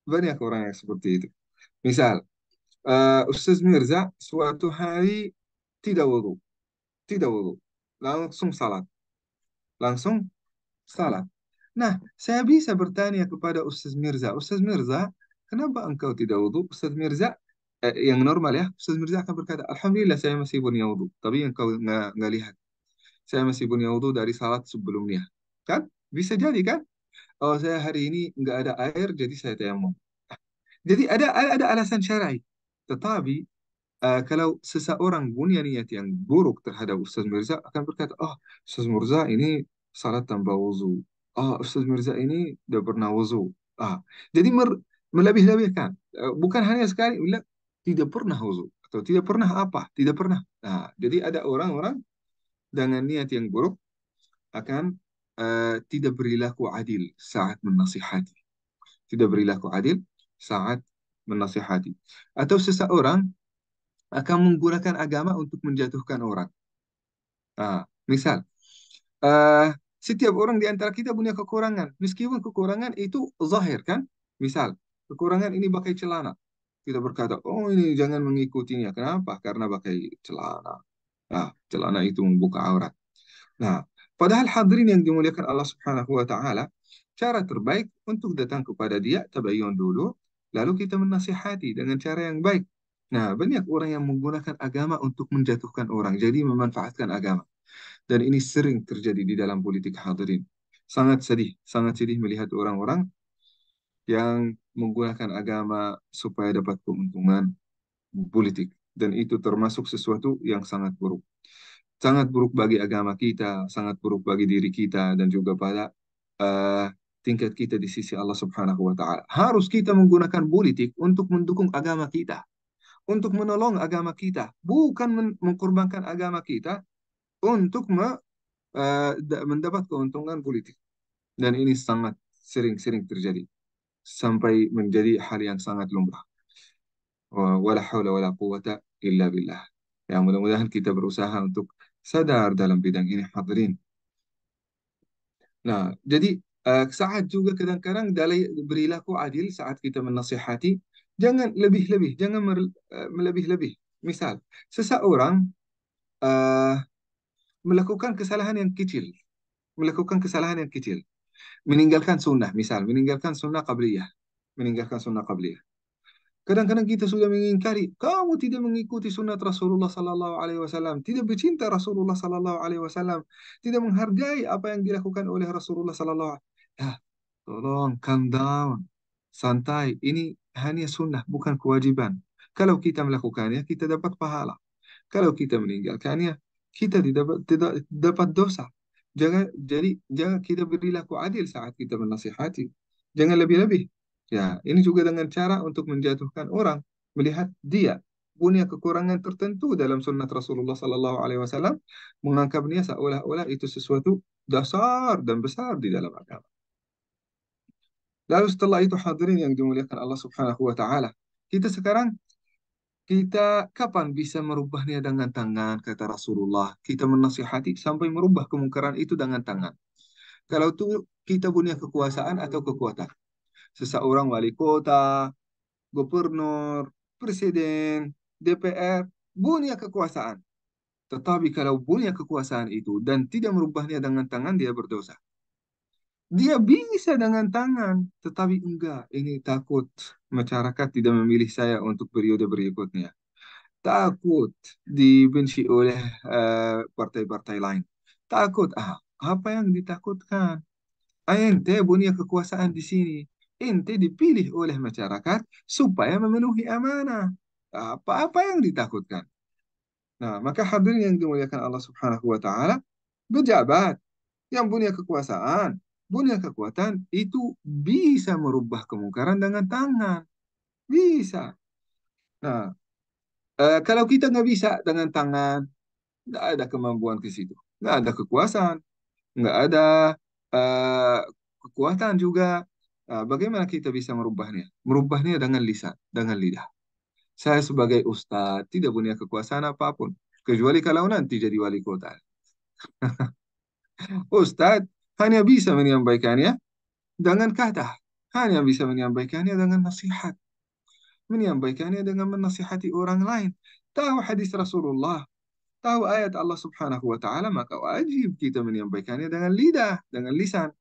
Banyak orang yang seperti itu. Misal, Ustaz Mirza suatu hari tidak wudhu, tidak wudhu, langsung salat, langsung salat. Nah, saya bisa bertanya kepada Ustaz Mirza, Ustaz Mirza, kenapa engkau tidak wudhu? Ustaz Mirza, yang normal ya, Ustaz Mirza akan berkata, Alhamdulillah saya masih punya wudhu. Tapi engkau nggak lihat, saya masih punya wudhu dari salat sebelumnya. Kan? Bisa jadi kan? Oh, saya hari ini nggak ada air, jadi saya tayamum. Jadi ada alasan syar'i. Tetapi kalau seseorang punya niat yang buruk terhadap Ustaz Mirza akan berkata, oh Ustaz Mirza ini salat tanpa wuzu. Oh Ustaz Mirza ini tidak pernah wuzu. Ah, jadi melebih-lebihkan. Bukan hanya sekali bilang tidak pernah wuzu atau tidak pernah apa, tidak pernah. Nah, jadi ada orang-orang dengan niat yang buruk akan tidak berlaku adil saat menasihati. Tidak berlaku adil saat menasihati. Atau seseorang akan menggunakan agama untuk menjatuhkan orang. Nah, misal, eh, setiap orang di antara kita punya kekurangan, meskipun kekurangan itu zahir kan? Misal, kekurangan ini pakai celana. Kita berkata, oh ini jangan mengikutinya. Kenapa? Karena pakai celana. Nah, celana itu membuka aurat. Nah, padahal hadirin yang dimuliakan Allah Subhanahu wa taala, cara terbaik untuk datang kepada dia tabayyun dulu, lalu kita menasihati dengan cara yang baik. Nah, banyak orang yang menggunakan agama untuk menjatuhkan orang, jadi memanfaatkan agama. Dan ini sering terjadi di dalam politik hadirin. Sangat sedih melihat orang-orang yang menggunakan agama supaya dapat keuntungan politik. Dan itu termasuk sesuatu yang sangat buruk. Sangat buruk bagi agama kita, sangat buruk bagi diri kita, dan juga pada eh, tingkat kita di sisi Allah Subhanahu wa Ta'ala. Harus kita menggunakan politik untuk mendukung agama kita, untuk menolong agama kita, bukan mengkorbankan agama kita untuk mendapat keuntungan politik. Dan ini sangat sering-sering terjadi, sampai menjadi hal yang sangat lumrah. Wala haula wala quwata illa billah. Ya, mudah-mudahan kita berusaha untuk sadar dalam bidang ini, hadirin. Nah, jadi saat juga kadang-kadang berlaku adil saat kita menasihati, jangan lebih-lebih, jangan melebih-lebih. Misal, seseorang eh, melakukan kesalahan yang kecil, melakukan kesalahan yang kecil, meninggalkan sunnah, misal, meninggalkan sunnah qabliyah. Kadang-kadang kita sudah mengingkari, kamu tidak mengikuti sunat Rasulullah Sallallahu Alaihi Wasallam, tidak bercinta Rasulullah Sallallahu Alaihi Wasallam, tidak menghargai apa yang dilakukan oleh Rasulullah Sallallahu Alaihi Wasallam. Ya, tolong calm down, santai. Ini hanya sunnah, bukan kewajiban. Kalau kita melakukannya, kita dapat pahala. Kalau kita meninggalkannya, kita tidak dapat dosa. Jangan kita berlaku adil saat kita menasihati. Jangan lebih-lebih. Ya, ini juga dengan cara untuk menjatuhkan orang, melihat dia punya kekurangan tertentu dalam sunnah Rasulullah Sallallahu Alaihi Wasallam, menganggapnya seolah-olah itu sesuatu dasar dan besar di dalam agama. Lalu setelah itu hadirin yang dimuliakan Allah Subhanahu Wa Taala, kita sekarang kita kapan bisa merubahnya dengan tangan, kata Rasulullah. Kita menasihati sampai merubah kemungkaran itu dengan tangan. Kalau itu kita punya kekuasaan atau kekuatan. Seseorang wali kota, gubernur, presiden, DPR, punya kekuasaan. Tetapi kalau punya kekuasaan itu dan tidak merubahnya dengan tangan, dia berdosa. Dia bisa dengan tangan, tetapi enggak. Ini takut masyarakat tidak memilih saya untuk periode berikutnya. Takut dibenci oleh partai-partai lain. Takut, apa yang ditakutkan? Ente punya kekuasaan di sini. Ente dipilih oleh masyarakat supaya memenuhi amanah. Apa-apa yang ditakutkan? Nah, maka hadirin yang dimuliakan Allah Subhanahu wa taala, pejabat. Yang punya kekuasaan, punya kekuatan itu bisa merubah kemungkaran dengan tangan. Bisa. Nah, kalau kita nggak bisa dengan tangan, nggak ada kemampuan ke situ. Nggak ada kekuasaan, nggak ada eh, kekuatan juga. Bagaimana kita bisa merubahnya? Merubahnya dengan lisan, dengan lidah. Saya sebagai ustadz tidak punya kekuasaan apapun, kecuali kalau nanti jadi wali kota. Ustadz hanya bisa menyampaikannya dengan kata, hanya bisa menyampaikannya dengan nasihat, menyampaikannya dengan menasihati orang lain. Tahu hadis Rasulullah, tahu ayat Allah Subhanahu wa taala, maka wajib kita menyampaikannya dengan lidah, dengan lisan.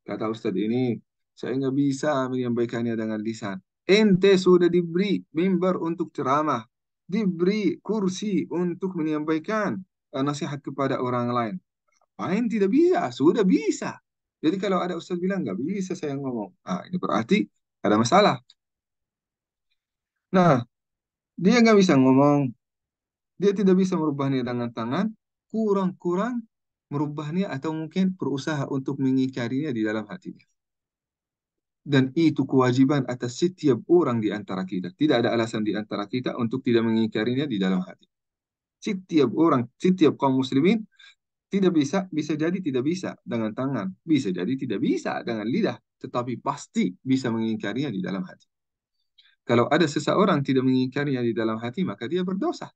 Kata Ustadz ini, saya nggak bisa menyampaikannya dengan lisan. Ente sudah diberi mimbar untuk ceramah, diberi kursi untuk menyampaikan nasihat kepada orang lain. Lain tidak bisa, sudah bisa. Jadi kalau ada Ustadz bilang nggak bisa saya ngomong, ini berarti ada masalah. Nah, dia nggak bisa ngomong, dia tidak bisa merubahnya dengan tangan, kurang-kurang merubahnya atau mungkin berusaha untuk mengingkarinya di dalam hatinya. Dan itu kewajiban atas setiap orang di antara kita. Tidak ada alasan di antara kita untuk tidak mengingkarinya di dalam hati. Setiap orang, setiap kaum muslimin tidak bisa, bisa jadi tidak bisa dengan tangan. Bisa jadi tidak bisa dengan lidah. Tetapi pasti bisa mengingkarinya di dalam hati. Kalau ada seseorang tidak mengingkarinya di dalam hati, maka dia berdosa.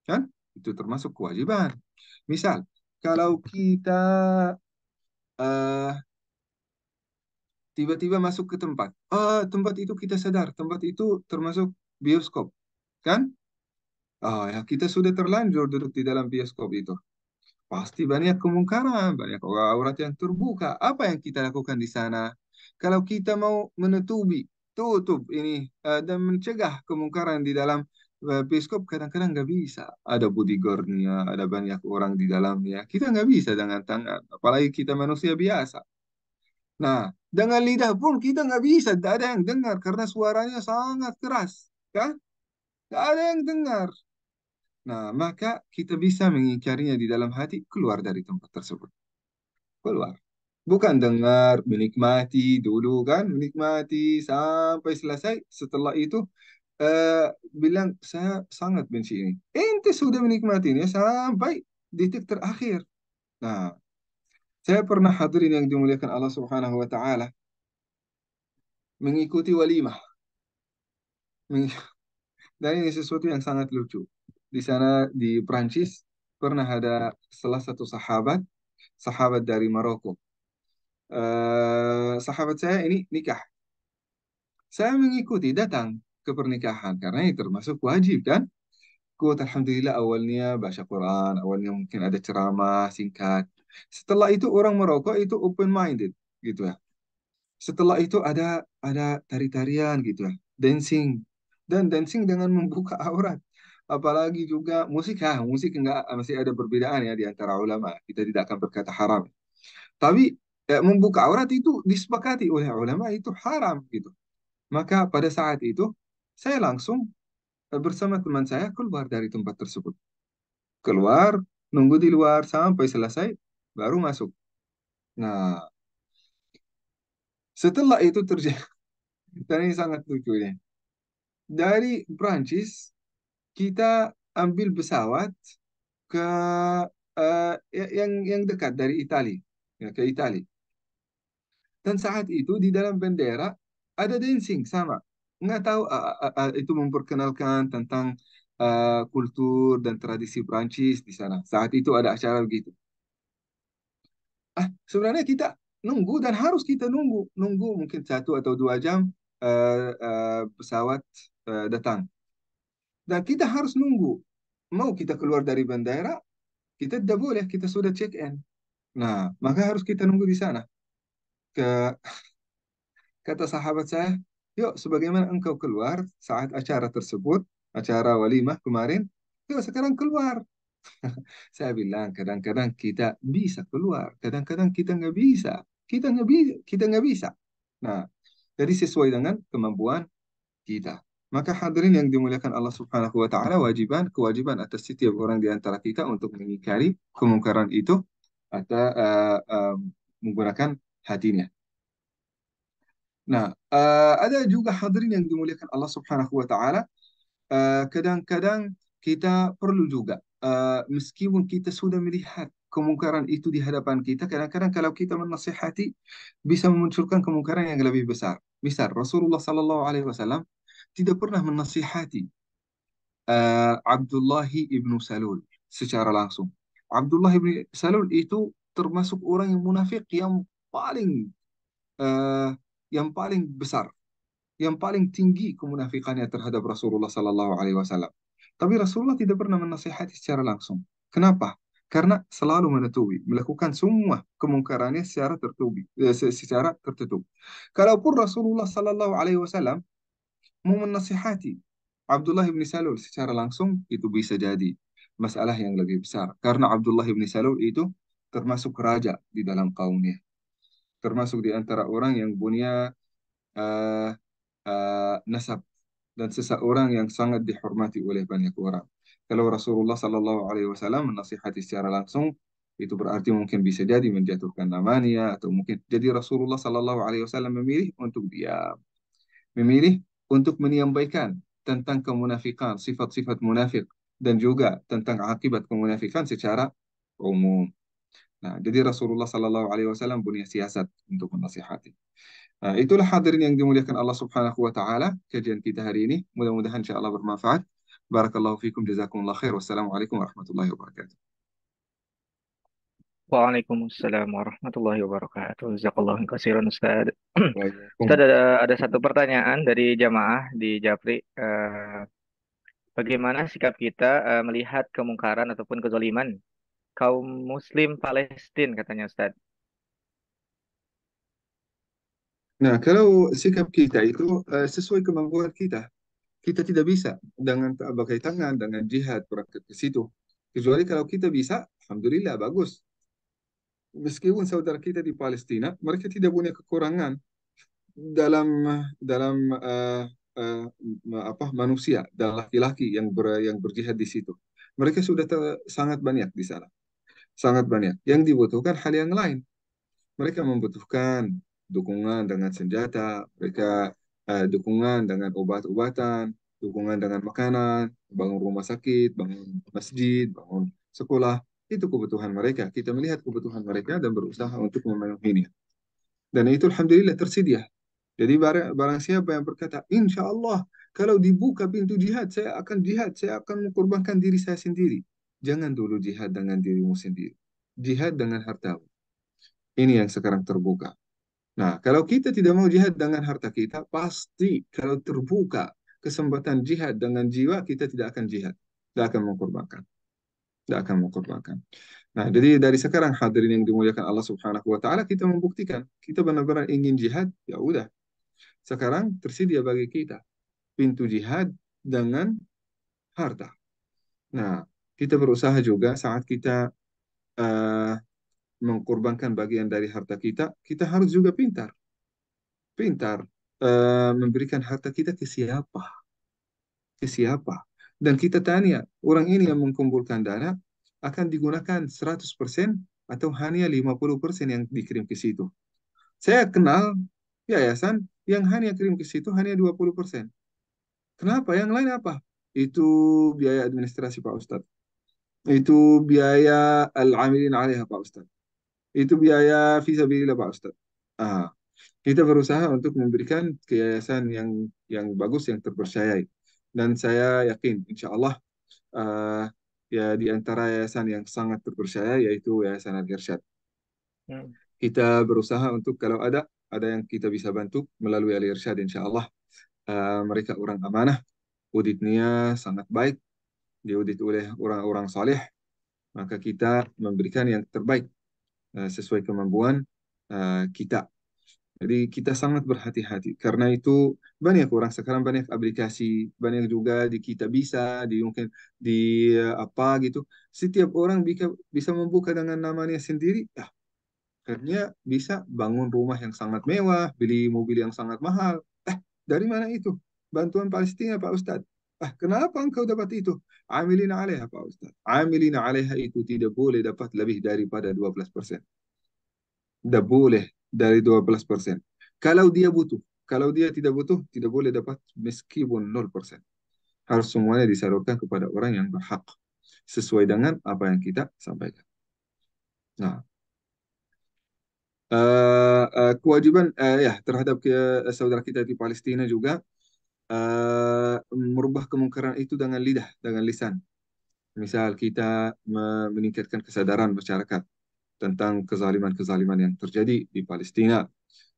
Kan? Itu termasuk kewajiban. Misal, kalau kita eh, tiba-tiba masuk ke tempat, tempat itu kita sadar, tempat itu termasuk bioskop. Kan? Ya kita sudah terlanjur duduk di dalam bioskop itu. Pasti banyak kemungkaran, banyak aurat yang terbuka. Apa yang kita lakukan di sana? Kalau kita mau menutupi, tutup ini dan mencegah kemungkaran di dalam bioskop, kadang-kadang nggak bisa. Ada bodyguardnya, ada banyak orang di dalamnya. Kita nggak bisa dengan tangan, apalagi kita manusia biasa. Nah, dengan lidah pun kita nggak bisa, tidak ada yang dengar karena suaranya sangat keras, kan? Nggak ada yang dengar. Nah, maka kita bisa mengingkarinya di dalam hati, keluar dari tempat tersebut. Keluar. Bukan dengar, menikmati dulu kan, menikmati sampai selesai. Setelah itu, bilang, saya sangat benci ini. Ente sudah menikmatinya sampai detik terakhir. Nah, saya pernah hadirin yang dimuliakan Allah Subhanahu wa Ta'ala, mengikuti walimah. Dan ini sesuatu yang sangat lucu. Di sana di Prancis pernah ada salah satu sahabat, sahabat dari Maroko. Sahabat saya ini nikah. Saya mengikuti datang ke pernikahan karena ini termasuk wajib kan. Kuat Alhamdulillah awalnya baca Quran, awalnya mungkin ada ceramah singkat. Setelah itu orang Maroko itu open minded gitu ya. Setelah itu ada tari-tarian gitu ya, dancing dan dancing dengan membuka aurat. Apalagi juga musik, musik enggak masih ada perbedaan ya di antara ulama. Kita tidak akan berkata haram. Tapi membuka aurat itu disepakati oleh ulama itu haram gitu. Maka pada saat itu saya langsung bersama teman saya keluar dari tempat tersebut. Keluar, nunggu di luar sampai selesai, baru masuk. Nah, setelah itu terjadi, dan ini sangat lucu ya. Dari Prancis kita ambil pesawat ke yang dekat dari Italia, ya, ke Italia. Dan saat itu di dalam bendera ada dancing sama. Nggak tahu itu memperkenalkan tentang kultur dan tradisi Prancis di sana. Saat itu ada acara begitu. Sebenarnya kita nunggu dan harus kita nunggu mungkin 1 atau 2 jam pesawat datang. Dan kita harus nunggu. Mau kita keluar dari bandara, kita tidak boleh, kita sudah check in. Nah, maka harus kita nunggu di sana. Ke Kata sahabat saya, yuk sebagaimana engkau keluar saat acara tersebut, acara walimah kemarin, yuk sekarang keluar. Saya bilang kadang-kadang kita bisa keluar, kadang-kadang kita nggak bisa. Kita nggak bisa. Nah, jadi sesuai dengan kemampuan kita. Maka hadirin yang dimuliakan Allah Subhanahu wa taala, kewajiban atas setiap orang di antara kita untuk mengingkari kemungkaran itu atau menggunakan hatinya. Nah, ada juga hadirin yang dimuliakan Allah Subhanahu wa taala. Kadang-kadang kita perlu juga, meskipun kita sudah melihat kemungkaran itu di hadapan kita, kadang-kadang kalau kita menasihati bisa memunculkan kemungkaran yang lebih besar. Misal Rasulullah Sallallahu Alaihi Wasallam tidak pernah menasihati Abdullah ibnu Salul secara langsung. Abdullah ibnu Salul itu termasuk orang yang munafik paling eh, yang paling besar, yang paling tinggi kemunafikannya terhadap Rasulullah Sallallahu Alaihi Wasallam. Tapi Rasulullah tidak pernah menasihati secara langsung. Kenapa? Karena selalu menutupi, melakukan semua kemungkarannya secara tertutup, secara tertutup. Kalaupun Rasulullah Sallallahu Alaihi Wasallam mau menasihati Abdullah bin Salul secara langsung, itu bisa jadi masalah yang lebih besar. Karena Abdullah bin Salul itu termasuk raja di dalam kaumnya, termasuk di antara orang yang punya eh, nasab dan seseorang yang sangat dihormati oleh banyak orang. Kalau Rasulullah Sallallahu Alaihi Wasallam menasihati secara langsung, itu berarti mungkin bisa jadi menjatuhkan namanya atau mungkin jadi Rasulullah Sallallahu Alaihi Wasallam memilih untuk diam, memilih untuk menyampaikan tentang kemunafikan, sifat-sifat munafik dan juga tentang akibat kemunafikan secara umum. Nah, jadi Rasulullah Sallallahu Alaihi Wasallam punya siasat untuk menasihati. Nah, itulah hadirin yang dimuliakan Allah Subhanahu wa taala kajian kita hari ini. Mudah-mudahan insyaallah bermanfaat. Barakallahu fikum jazakumullah khair. Wassalamualaikum warahmatullahi wabarakatuh. Waalaikumsalam warahmatullahi wabarakatuh. Jazakallahu khairan Ustaz. Ustaz, Waalaikumsalam. ada satu pertanyaan dari jamaah di Japri. Bagaimana sikap kita melihat kemungkaran ataupun kezaliman kaum Muslim Palestina, katanya Ustaz. Nah, kalau sikap kita itu sesuai kemampuan kita, kita tidak bisa dengan berbagai tangan, dengan jihad berangkat ke situ. Kecuali kalau kita bisa, alhamdulillah bagus. Meskipun saudara kita di Palestina, mereka tidak punya kekurangan dalam dalam manusia dan laki-laki yang berjihad di situ. Mereka sudah sangat banyak di sana, sangat banyak. Yang dibutuhkan hal yang lain. Mereka membutuhkan dukungan dengan senjata, mereka dukungan dengan obat-obatan, dukungan dengan makanan, bangun rumah sakit, bangun masjid, bangun sekolah. Itu kebutuhan mereka. Kita melihat kebutuhan mereka dan berusaha untuk memenuhinya. Dan itu alhamdulillah tersedia. Jadi barang siapa yang berkata, insya Allah kalau dibuka pintu jihad, saya akan mengorbankan diri saya sendiri. Jangan dulu jihad dengan dirimu sendiri. Jihad dengan hartamu. Ini yang sekarang terbuka. Nah, kalau kita tidak mau jihad dengan harta kita, pasti kalau terbuka kesempatan jihad dengan jiwa, kita tidak akan jihad. Tidak akan mengorbankan. Tidak akan mengorbankan. Nah, jadi dari sekarang hadirin yang dimuliakan Allah Subhanahu wa taala, kita membuktikan kita benar-benar ingin jihad, ya udah. Sekarang tersedia bagi kita pintu jihad dengan harta. Nah, kita berusaha juga saat kita eh, mengkorbankan bagian dari harta kita, kita harus juga pintar. Pintar memberikan harta kita ke siapa? Ke siapa? Dan kita tanya, orang ini yang mengumpulkan dana akan digunakan 100% atau hanya 50% yang dikirim ke situ. Saya kenal yayasan yang hanya kirim ke situ hanya 20%. Kenapa? Yang lain apa? Itu biaya administrasi Pak Ustadz. Itu biaya al-amilin alaiha Pak Ustadz. Itu biaya fisabilillah Pak Ustadz. Ah, kita berusaha untuk memberikan ke yayasan yang bagus, yang terpercayai. Dan saya yakin, insya Allah, ah, ya di antara yayasan yang sangat terpercaya yaitu Yayasan Al-Irsyad. Hmm. Kita berusaha untuk kalau ada yang kita bisa bantu melalui Al-Irsyad, insya Allah mereka orang amanah, auditnya sangat baik, diaudit oleh orang-orang saleh, maka kita memberikan yang terbaik sesuai kemampuan kita. Jadi kita sangat berhati-hati karena itu banyak orang sekarang banyak aplikasi, banyak juga di kita bisa di mungkin di apa gitu. Setiap orang bisa membuka dengan namanya sendiri, ya akhirnya bisa bangun rumah yang sangat mewah, beli mobil yang sangat mahal. Dari mana itu? Bantuan Palestina Pak Ustadz. Kenapa engkau dapat itu? Amilina alaiha, Pak Ustaz. Amilina alaiha itu tidak boleh dapat lebih daripada 12%. Tidak boleh dari 12%. Kalau dia butuh, kalau dia tidak butuh, tidak boleh dapat meskipun 0%. Harus semuanya disalurkan kepada orang yang berhak sesuai dengan apa yang kita sampaikan. Nah, kewajiban ya terhadap saudara kita di Palestina juga merubah kemungkaran itu dengan lidah, dengan lisan. Misal kita meningkatkan kesadaran masyarakat tentang kezaliman-kezaliman yang terjadi di Palestina,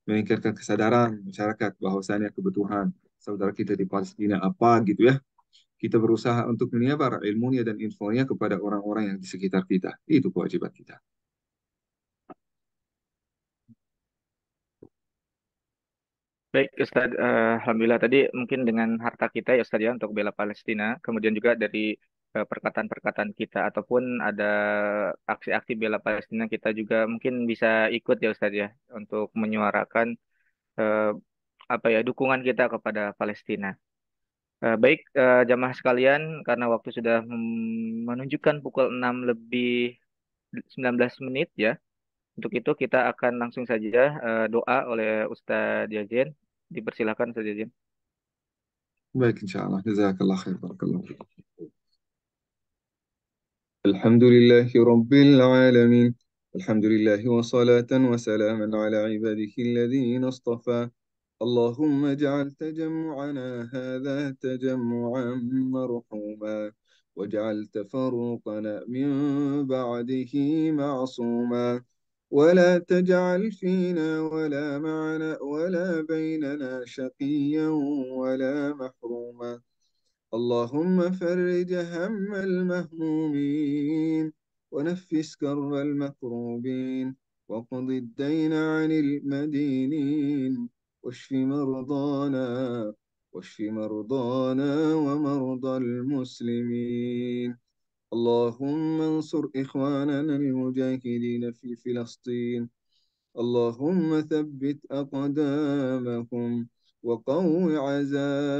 meningkatkan kesadaran masyarakat bahwasanya kebutuhan saudara kita di Palestina apa gitu ya. Kita berusaha untuk menyebar ilmunya dan infonya kepada orang-orang yang di sekitar kita. Itu kewajiban kita. Baik, Ustaz, Alhamdulillah tadi mungkin dengan harta kita ya Ustaz ya untuk bela Palestina, kemudian juga dari perkataan-perkataan kita ataupun ada aksi-aksi bela Palestina kita juga mungkin bisa ikut ya Ustaz ya untuk menyuarakan eh, apa ya dukungan kita kepada Palestina. Baik, jamaah sekalian, karena waktu sudah menunjukkan pukul 6 lebih 19 menit ya. Untuk itu kita akan langsung saja doa oleh Ustadz Jajen. Dipersilakan Ustadz Jajen. Baik, insya Allah. Jazakallah khair. Barakallah. الحمد لله رب العالمين. الحمد لله وصلاة وسلاما على عباده الذين اصطفى. اللهم اجعل تجمعنا هذا تجمعا مرحوما، واجعل تفرقنا من بعده معصوما، ولا تجعل فينا ولا معنا ولا بيننا شقيا ولا محروما. اللهم فرج هم المهمومين، ونفس كرب المكروبين، وقض الدين عن المدينين، واشف مرضانا، واشف مرضانا ومرضى المسلمين. اللهم انصر إخواننا المجاهدين في فلسطين. اللهم ثبت أقدامهم، وقو عزائمهم،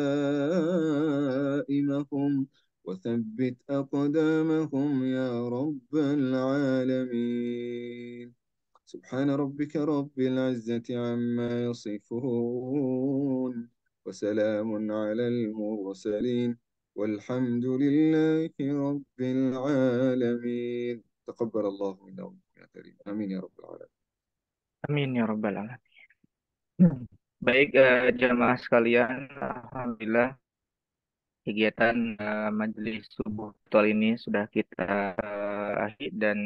وثبت أقدامهم يا رب العالمين. سبحان ربك رب العزة عما يصفون، وسلام على المرسلين، والحمد لله رب العالمين. تقبل الله منا ومنكم يا كريم، آمين يا رب العالمين. Amin ya Rabbal Alamin. Baik, jamaah sekalian, Alhamdulillah kegiatan majelis subuh virtual ini sudah kita akhiri dan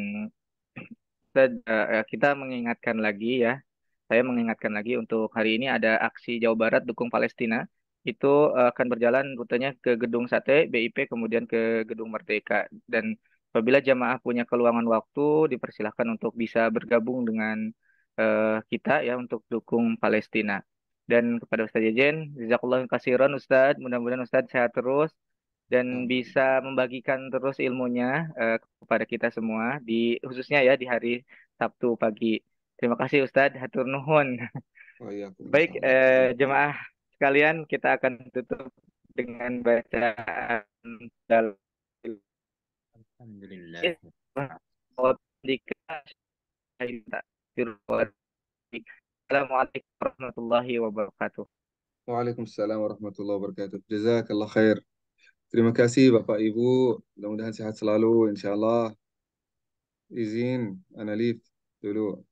kita mengingatkan lagi ya. Saya mengingatkan lagi untuk hari ini ada aksi Jawa Barat dukung Palestina. Itu akan berjalan rutenya ke Gedung Sate, BIP, kemudian ke Gedung Merdeka. Dan apabila jamaah punya keluangan waktu, dipersilahkan untuk bisa bergabung dengan kita ya untuk dukung Palestina. Dan kepada Ustadz Jejen, jazakallah kasiron Ustadz. Mudah-mudahan Ustadz sehat terus dan bisa Amin. membagikan terus ilmunya kepada kita semua di khususnya ya di hari Sabtu pagi. Terima kasih Ustadz, hatur nuhun. Baik, Waalaikumsalam warahmatullahi jemaah sekalian, kita akan tutup dengan bacaan dalil. Alhamdulillah. Assalamualaikum warahmatullahi wabarakatuh. Waalaikumsalam warahmatullahi wabarakatuh. Jazakallah khair. Terima kasih Bapak Ibu. Mudah-mudahan sehat selalu. Insya Allah. Izin, Analif dulu.